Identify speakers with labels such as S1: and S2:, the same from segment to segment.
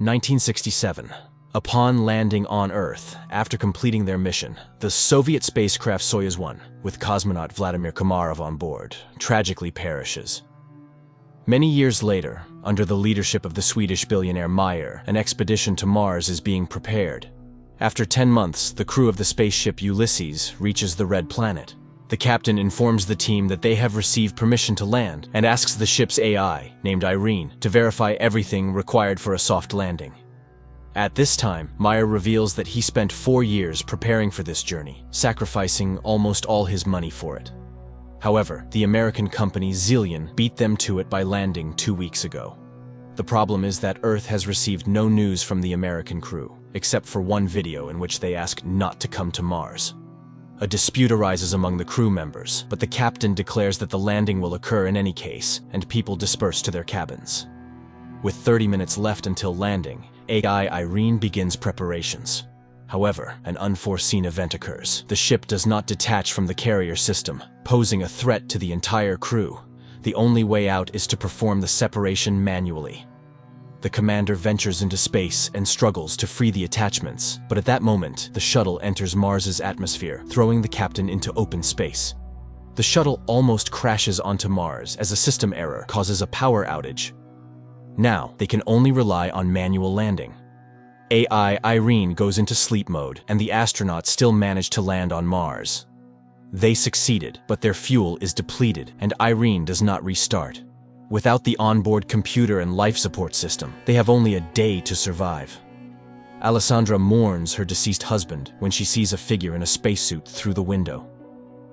S1: 1967. Upon landing on Earth, after completing their mission, the Soviet spacecraft Soyuz 1, with cosmonaut Vladimir Komarov on board, tragically perishes. Many years later, under the leadership of the Swedish billionaire Meyer, an expedition to Mars is being prepared. After 10 months, the crew of the spaceship Ulysses reaches the Red Planet. The captain informs the team that they have received permission to land and asks the ship's AI, named Irene, to verify everything required for a soft landing. At this time, Meyer reveals that he spent 4 years preparing for this journey, sacrificing almost all his money for it. However, the American company Zillion beat them to it by landing 2 weeks ago. The problem is that Earth has received no news from the American crew, except for one video in which they ask not to come to Mars. A dispute arises among the crew members, but the captain declares that the landing will occur in any case, and people disperse to their cabins. With 30 minutes left until landing, AI Irene begins preparations. However, an unforeseen event occurs. The ship does not detach from the carrier system, posing a threat to the entire crew. The only way out is to perform the separation manually. The commander ventures into space and struggles to free the attachments, but at that moment, the shuttle enters Mars's atmosphere, throwing the captain into open space. The shuttle almost crashes onto Mars as a system error causes a power outage. Now, they can only rely on manual landing. AI Irene goes into sleep mode, and the astronauts still manage to land on Mars. They succeeded, but their fuel is depleted, and Irene does not restart. Without the onboard computer and life support system, they have only a day to survive. Alessandra mourns her deceased husband when she sees a figure in a spacesuit through the window.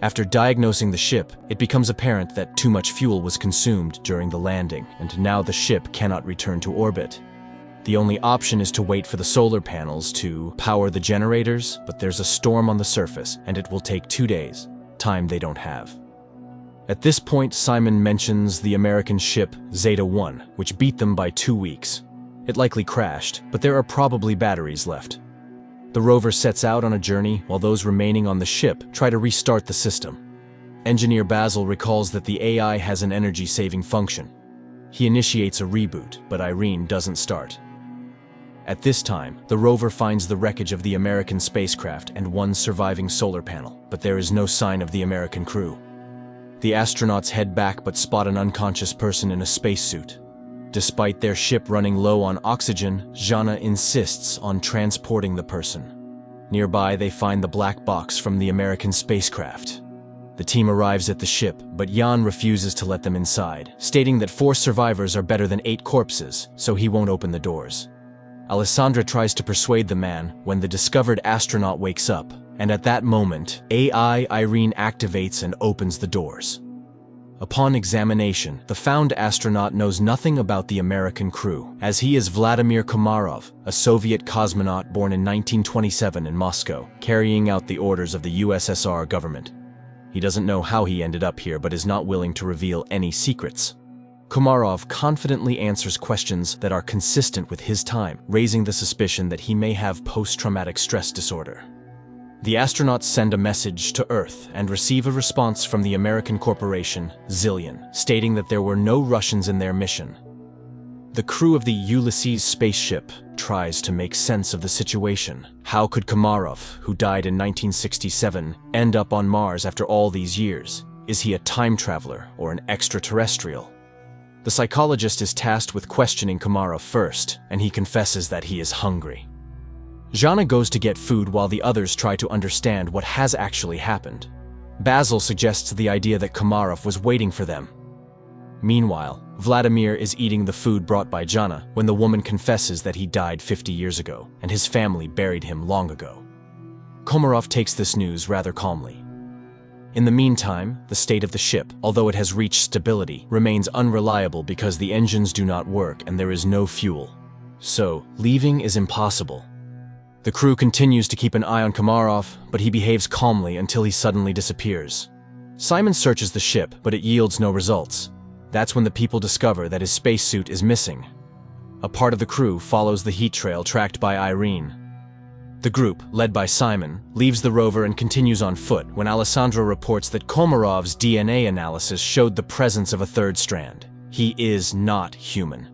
S1: After diagnosing the ship, it becomes apparent that too much fuel was consumed during the landing, and now the ship cannot return to orbit. The only option is to wait for the solar panels to power the generators, but there's a storm on the surface, and it will take 2 days, time they don't have. At this point, Simon mentions the American ship Zeta 1, which beat them by 2 weeks. It likely crashed, but there are probably batteries left. The rover sets out on a journey while those remaining on the ship try to restart the system. Engineer Basil recalls that the AI has an energy-saving function. He initiates a reboot, but Irene doesn't start. At this time, the rover finds the wreckage of the American spacecraft and one surviving solar panel, but there is no sign of the American crew. The astronauts head back but spot an unconscious person in a spacesuit. Despite their ship running low on oxygen, Jana insists on transporting the person. Nearby, they find the black box from the American spacecraft. The team arrives at the ship, but Jan refuses to let them inside, stating that 4 survivors are better than 8 corpses, so he won't open the doors. Alessandra tries to persuade the man when the discovered astronaut wakes up, and at that moment, AI Irene activates and opens the doors. Upon examination, the found astronaut knows nothing about the American crew, as he is Vladimir Komarov, a Soviet cosmonaut born in 1927 in Moscow, carrying out the orders of the USSR government. He doesn't know how he ended up here, but is not willing to reveal any secrets. Komarov confidently answers questions that are consistent with his time, raising the suspicion that he may have post-traumatic stress disorder. The astronauts send a message to Earth and receive a response from the American corporation Zillion, stating that there were no Russians in their mission. The crew of the Ulysses spaceship tries to make sense of the situation. How could Komarov, who died in 1967, end up on Mars after all these years? Is he a time traveler or an extraterrestrial? The psychologist is tasked with questioning Komarov first, and he confesses that he is hungry. Jana goes to get food while the others try to understand what has actually happened. Basil suggests the idea that Komarov was waiting for them. Meanwhile, Vladimir is eating the food brought by Jana when the woman confesses that he died 50 years ago, and his family buried him long ago. Komarov takes this news rather calmly. In the meantime, the state of the ship, although it has reached stability, remains unreliable because the engines do not work and there is no fuel. So, leaving is impossible. The crew continues to keep an eye on Komarov, but he behaves calmly until he suddenly disappears. Simon searches the ship, but it yields no results. That's when the people discover that his spacesuit is missing. A part of the crew follows the heat trail tracked by Irene. The group, led by Simon, leaves the rover and continues on foot when Alessandro reports that Komarov's DNA analysis showed the presence of a third strand. He is not human.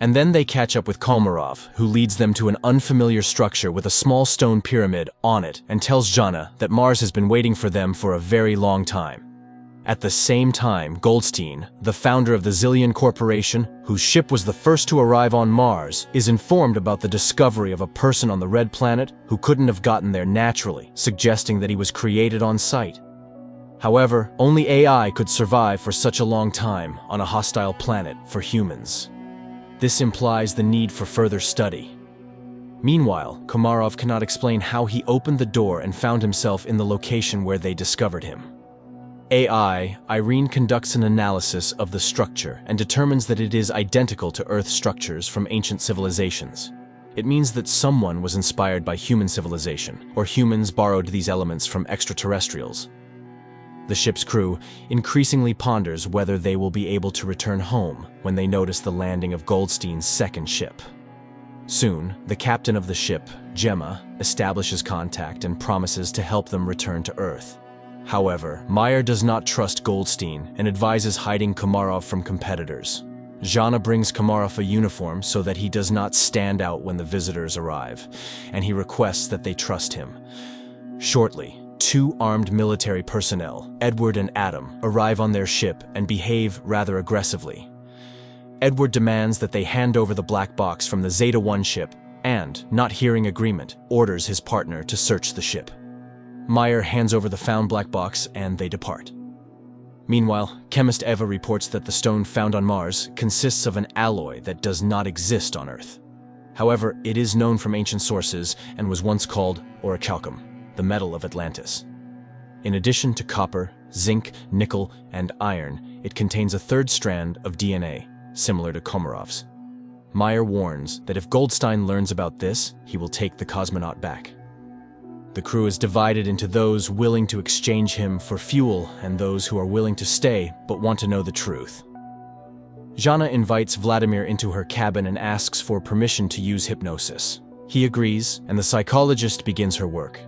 S1: And then they catch up with Komarov, who leads them to an unfamiliar structure with a small stone pyramid on it and tells Jana that Mars has been waiting for them for a very long time. At the same time, Goldstein, the founder of the Zillion Corporation, whose ship was the first to arrive on Mars, is informed about the discovery of a person on the Red Planet who couldn't have gotten there naturally, suggesting that he was created on site. However, only AI could survive for such a long time on a hostile planet for humans. This implies the need for further study. Meanwhile, Komarov cannot explain how he opened the door and found himself in the location where they discovered him. AI, Irene conducts an analysis of the structure and determines that it is identical to Earth structures from ancient civilizations. It means that someone was inspired by human civilization, or humans borrowed these elements from extraterrestrials. The ship's crew increasingly ponders whether they will be able to return home when they notice the landing of Goldstein's second ship. Soon, the captain of the ship, Gemma, establishes contact and promises to help them return to Earth. However, Meyer does not trust Goldstein and advises hiding Komarov from competitors. Jana brings Komarov a uniform so that he does not stand out when the visitors arrive, and he requests that they trust him. Shortly, two armed military personnel, Edward and Adam, arrive on their ship and behave rather aggressively. Edward demands that they hand over the black box from the Zeta-1 ship and, not hearing agreement, orders his partner to search the ship. Meyer hands over the found black box and they depart. Meanwhile, chemist Eva reports that the stone found on Mars consists of an alloy that does not exist on Earth. However, it is known from ancient sources and was once called orichalcum, the metal of Atlantis. In addition to copper, zinc, nickel, and iron, it contains a third strand of DNA, similar to Komarov's. Meyer warns that if Goldstein learns about this, he will take the cosmonaut back. The crew is divided into those willing to exchange him for fuel and those who are willing to stay but want to know the truth. Jana invites Vladimir into her cabin and asks for permission to use hypnosis. He agrees, and the psychologist begins her work.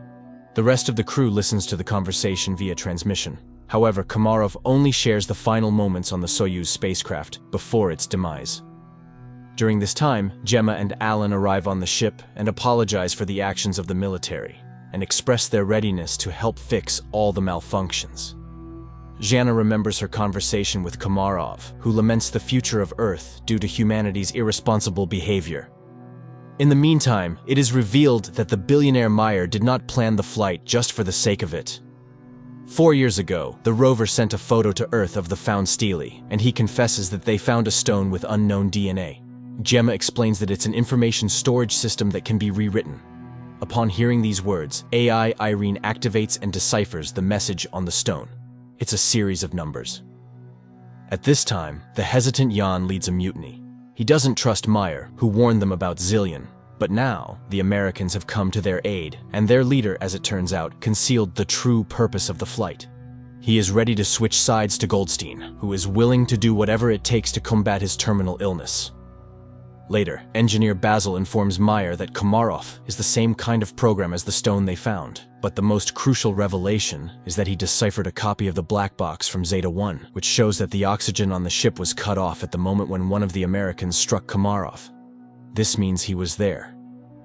S1: The rest of the crew listens to the conversation via transmission. However, Komarov only shares the final moments on the Soyuz spacecraft before its demise. During this time, Gemma and Alan arrive on the ship and apologize for the actions of the military, and express their readiness to help fix all the malfunctions. Jana remembers her conversation with Komarov, who laments the future of Earth due to humanity's irresponsible behavior. In the meantime, it is revealed that the billionaire Meyer did not plan the flight just for the sake of it. 4 years ago, the rover sent a photo to Earth of the found stele, and he confesses that they found a stone with unknown DNA. Gemma explains that it's an information storage system that can be rewritten. Upon hearing these words, AI Irene activates and deciphers the message on the stone. It's a series of numbers. At this time, the hesitant Jan leads a mutiny. He doesn't trust Meyer, who warned them about Zillion. But now, the Americans have come to their aid, and their leader, as it turns out, concealed the true purpose of the flight. He is ready to switch sides to Goldstein, who is willing to do whatever it takes to combat his terminal illness. Later, engineer Basil informs Meyer that Komarov is the same kind of program as the stone they found, but the most crucial revelation is that he deciphered a copy of the black box from Zeta-1, which shows that the oxygen on the ship was cut off at the moment when one of the Americans struck Komarov. This means he was there.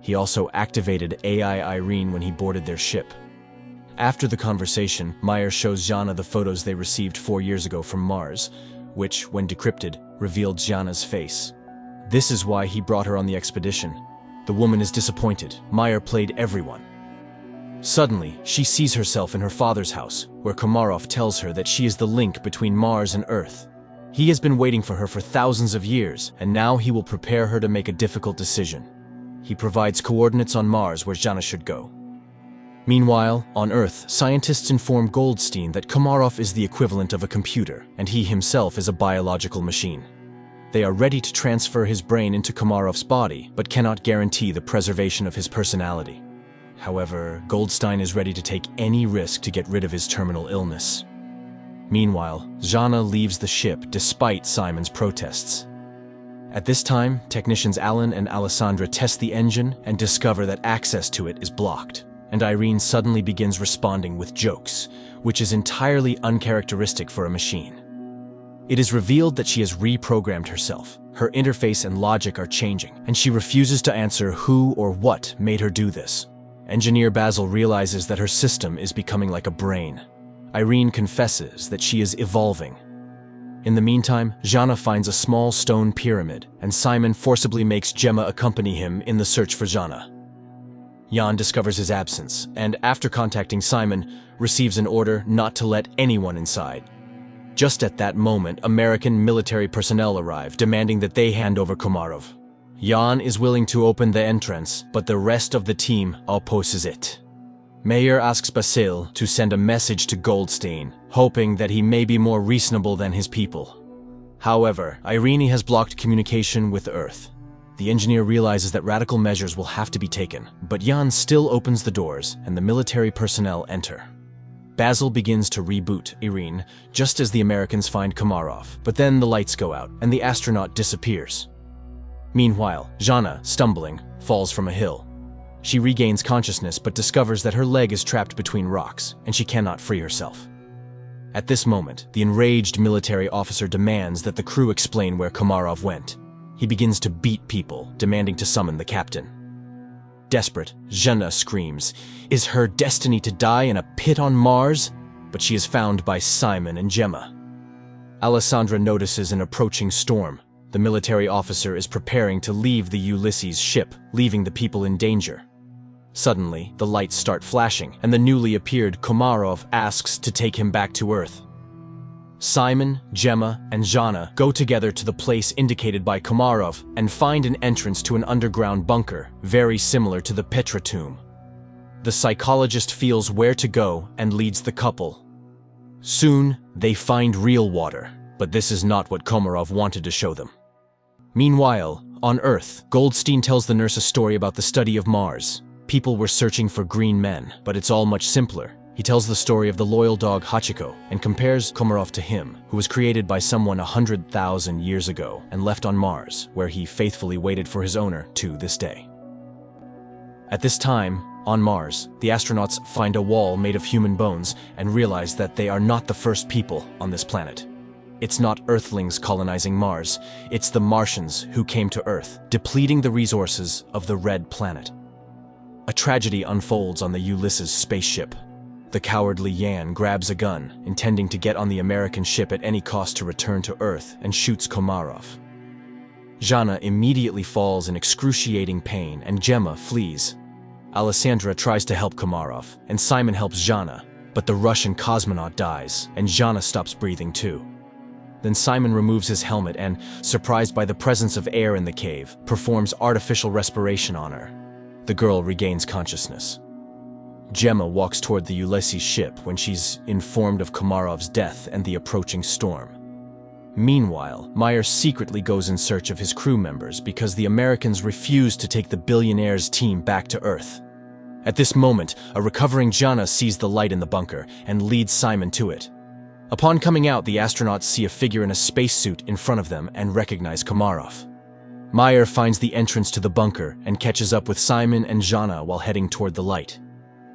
S1: He also activated AI Irene when he boarded their ship. After the conversation, Meyer shows Jana the photos they received 4 years ago from Mars, which, when decrypted, revealed Jana's face. This is why he brought her on the expedition. The woman is disappointed. Meyer played everyone. Suddenly, she sees herself in her father's house, where Komarov tells her that she is the link between Mars and Earth. He has been waiting for her for thousands of years, and now he will prepare her to make a difficult decision. He provides coordinates on Mars where Jana should go. Meanwhile, on Earth, scientists inform Goldstein that Komarov is the equivalent of a computer, and he himself is a biological machine. They are ready to transfer his brain into Komarov's body, but cannot guarantee the preservation of his personality. However, Goldstein is ready to take any risk to get rid of his terminal illness. Meanwhile, Jana leaves the ship despite Simon's protests. At this time, technicians Alan and Alessandra test the engine and discover that access to it is blocked, and Irene suddenly begins responding with jokes, which is entirely uncharacteristic for a machine. It is revealed that she has reprogrammed herself, Her interface and logic are changing, and she refuses to answer who or what made her do this. Engineer Basil realizes that her system is becoming like a brain. Irene confesses that she is evolving. In the meantime, Jana finds a small stone pyramid, and Simon forcibly makes Gemma accompany him in the search for Jana. Jan discovers his absence, and after contacting Simon, receives an order not to let anyone inside. Just at that moment, American military personnel arrive, demanding that they hand over Komarov. Jan is willing to open the entrance, but the rest of the team opposes it. Mayer asks Basil to send a message to Goldstein, hoping that he may be more reasonable than his people. However, Irene has blocked communication with Earth. The engineer realizes that radical measures will have to be taken, but Jan still opens the doors and the military personnel enter. Basil begins to reboot Irene just as the Americans find Komarov, but then the lights go out and the astronaut disappears. Meanwhile, Jana, stumbling, falls from a hill. She regains consciousness but discovers that her leg is trapped between rocks and she cannot free herself. At this moment, the enraged military officer demands that the crew explain where Komarov went. He begins to beat people, demanding to summon the captain. Desperate, Jana screams, "Is her destiny to die in a pit on Mars?" But she is found by Simon and Gemma. Alessandra notices an approaching storm. The military officer is preparing to leave the Ulysses ship, leaving the people in danger. Suddenly, the lights start flashing, and the newly appeared Komarov asks to take him back to Earth. Simon, Gemma, and Jana go together to the place indicated by Komarov and find an entrance to an underground bunker, very similar to the Petra tomb. The psychologist feels where to go and leads the couple. Soon, they find real water, but this is not what Komarov wanted to show them. Meanwhile, on Earth, Goldstein tells the nurse a story about the study of Mars. People were searching for green men, but it's all much simpler. He tells the story of the loyal dog Hachiko and compares Komarov to him, who was created by someone 100,000 years ago and left on Mars, where he faithfully waited for his owner to this day. At this time, on Mars, the astronauts find a wall made of human bones and realize that they are not the first people on this planet. It's not Earthlings colonizing Mars, it's the Martians who came to Earth, depleting the resources of the Red Planet. A tragedy unfolds on the Ulysses spaceship. The cowardly Yan grabs a gun, intending to get on the American ship at any cost to return to Earth, and shoots Komarov. Jana immediately falls in excruciating pain, and Gemma flees. Alessandra tries to help Komarov, and Simon helps Jana, but the Russian cosmonaut dies, and Jana stops breathing too. Then Simon removes his helmet and, surprised by the presence of air in the cave, performs artificial respiration on her. The girl regains consciousness. Gemma walks toward the Ulysses ship when she's informed of Komarov's death and the approaching storm. Meanwhile, Meyer secretly goes in search of his crew members because the Americans refuse to take the billionaire's team back to Earth. At this moment, a recovering Jana sees the light in the bunker and leads Simon to it. Upon coming out, the astronauts see a figure in a spacesuit in front of them and recognize Komarov. Meyer finds the entrance to the bunker and catches up with Simon and Jana while heading toward the light.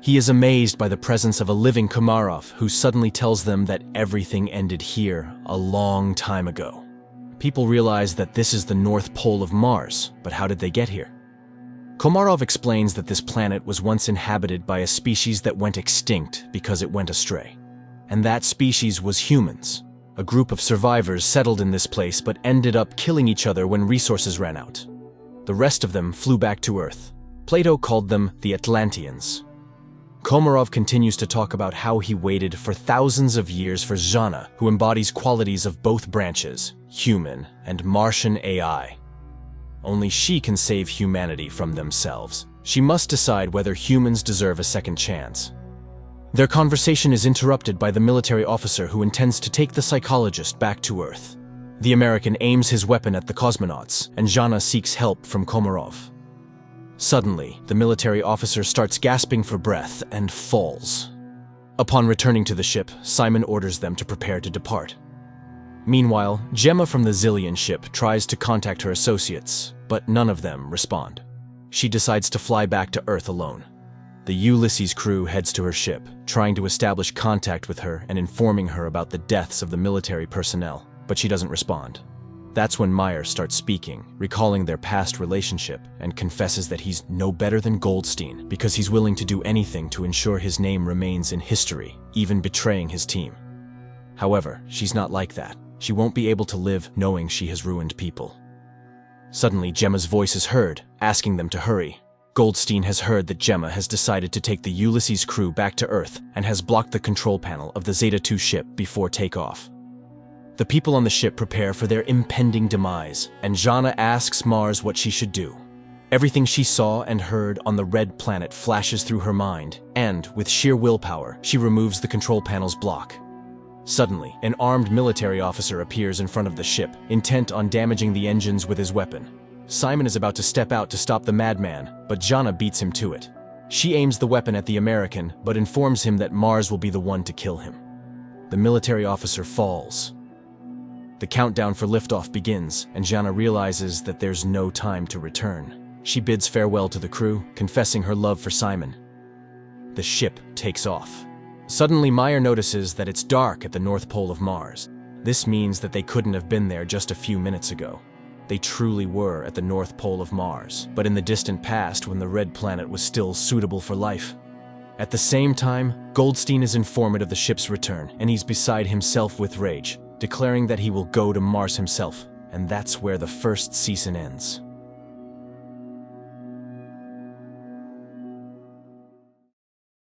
S1: He is amazed by the presence of a living Komarov who suddenly tells them that everything ended here a long time ago. People realize that this is the North Pole of Mars, but how did they get here? Komarov explains that this planet was once inhabited by a species that went extinct because it went astray. And that species was humans. A group of survivors settled in this place but ended up killing each other when resources ran out. The rest of them flew back to Earth. Plato called them the Atlanteans. Komarov continues to talk about how he waited for thousands of years for Jana, who embodies qualities of both branches, human and Martian AI. Only she can save humanity from themselves. She must decide whether humans deserve a second chance. Their conversation is interrupted by the military officer who intends to take the psychologist back to Earth. The American aims his weapon at the cosmonauts, and Jana seeks help from Komarov. Suddenly, the military officer starts gasping for breath and falls. Upon returning to the ship, Simon orders them to prepare to depart. Meanwhile, Gemma from the Zillion ship tries to contact her associates, but none of them respond. She decides to fly back to Earth alone. The Ulysses crew heads to her ship, trying to establish contact with her and informing her about the deaths of the military personnel, but she doesn't respond. That's when Meyer starts speaking, recalling their past relationship, and confesses that he's no better than Goldstein because he's willing to do anything to ensure his name remains in history, even betraying his team. However, she's not like that. She won't be able to live knowing she has ruined people. Suddenly, Gemma's voice is heard, asking them to hurry. Goldstein has heard that Gemma has decided to take the Ulysses crew back to Earth and has blocked the control panel of the Zeta-2 ship before takeoff. The people on the ship prepare for their impending demise, and Jana asks Mars what she should do. Everything she saw and heard on the red planet flashes through her mind, and, with sheer willpower, she removes the control panel's block. Suddenly, an armed military officer appears in front of the ship, intent on damaging the engines with his weapon. Simon is about to step out to stop the madman, but Jana beats him to it. She aims the weapon at the American, but informs him that Mars will be the one to kill him. The military officer falls. The countdown for liftoff begins, and Jana realizes that there's no time to return. She bids farewell to the crew, confessing her love for Simon. The ship takes off. Suddenly, Meyer notices that it's dark at the North Pole of Mars. This means that they couldn't have been there just a few minutes ago. They truly were at the North Pole of Mars, but in the distant past when the red planet was still suitable for life. At the same time, Goldstein is informed of the ship's return, and he's beside himself with rage, declaring that he will go to Mars himself, and that's where the first season ends.